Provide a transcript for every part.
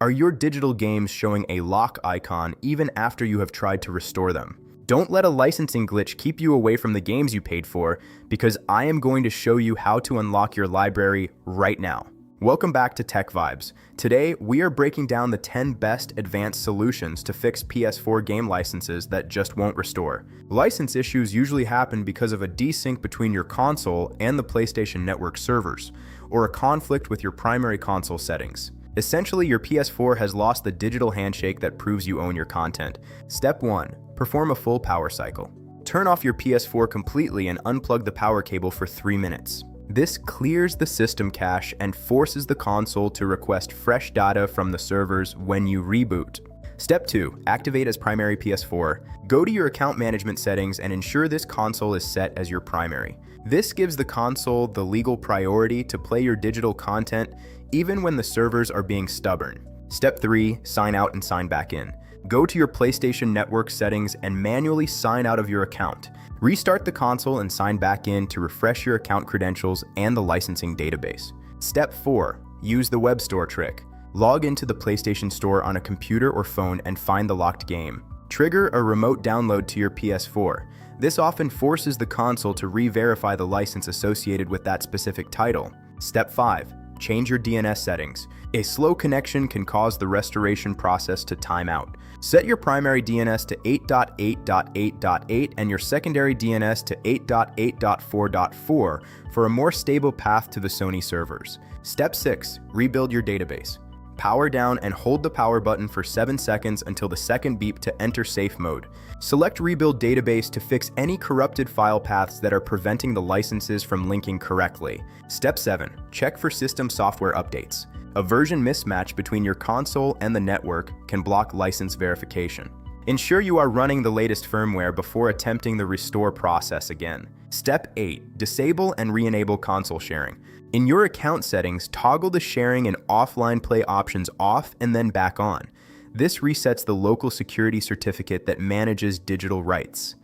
Are your digital games showing a lock icon even after you have tried to restore them? Don't let a licensing glitch keep you away from the games you paid for, because I am going to show you how to unlock your library right now. Welcome back to TechVibes. Today, we are breaking down the 10 best advanced solutions to fix PS4 game licenses that just won't restore. License issues usually happen because of a desync between your console and the PlayStation Network servers, or a conflict with your primary console settings. Essentially, your PS4 has lost the digital handshake that proves you own your content. Step 1. Perform a full power cycle. Turn off your PS4 completely and unplug the power cable for 3 minutes. This clears the system cache and forces the console to request fresh data from the servers when you reboot. Step 2. Activate as primary PS4. Go to your account management settings and ensure this console is set as your primary. This gives the console the legal priority to play your digital content even when the servers are being stubborn. Step 3. Sign out and sign back in. Go to your PlayStation Network settings and manually sign out of your account. Restart the console and sign back in to refresh your account credentials and the licensing database. Step 4. Use the web store trick. Log into the PlayStation Store on a computer or phone and find the locked game. Trigger a remote download to your PS4. This often forces the console to re-verify the license associated with that specific title. Step 5. Change your DNS settings. A slow connection can cause the restoration process to time out. Set your primary DNS to 8.8.8.8 and your secondary DNS to 8.8.4.4 for a more stable path to the Sony servers. Step 6. Rebuild your database. Power down and hold the power button for 7 seconds until the second beep to enter safe mode. Select Rebuild Database to fix any corrupted file paths that are preventing the licenses from linking correctly. Step 7. Check for system software updates. A version mismatch between your console and the network can block license verification. Ensure you are running the latest firmware before attempting the restore process again. Step 8. Disable and re-enable console sharing. In your account settings, toggle the sharing and offline play options off and then back on. This resets the local security certificate that manages digital rights.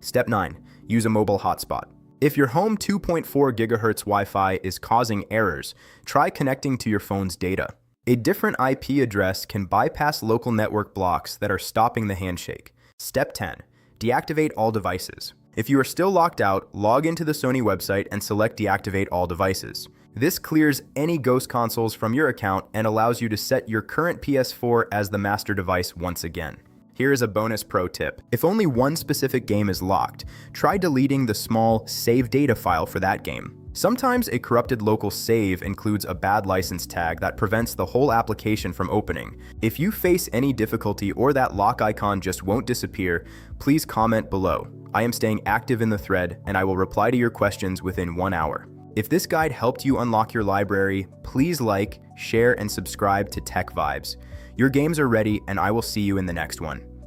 Step 9. Use a mobile hotspot. If your home 2.4 GHz Wi-Fi is causing errors, try connecting to your phone's data. A different IP address can bypass local network blocks that are stopping the handshake. Step 10. Deactivate all devices. If you are still locked out, log into the Sony website and select Deactivate all devices. This clears any ghost consoles from your account and allows you to set your current PS4 as the master device once again. Here is a bonus pro tip. If only one specific game is locked, try deleting the small save data file for that game. Sometimes a corrupted local save includes a bad license tag that prevents the whole application from opening. If you face any difficulty or that lock icon just won't disappear, please comment below. I am staying active in the thread and I will reply to your questions within 1 hour. If this guide helped you unlock your library, please like, share, and subscribe to TechVibes. Your games are ready and I will see you in the next one.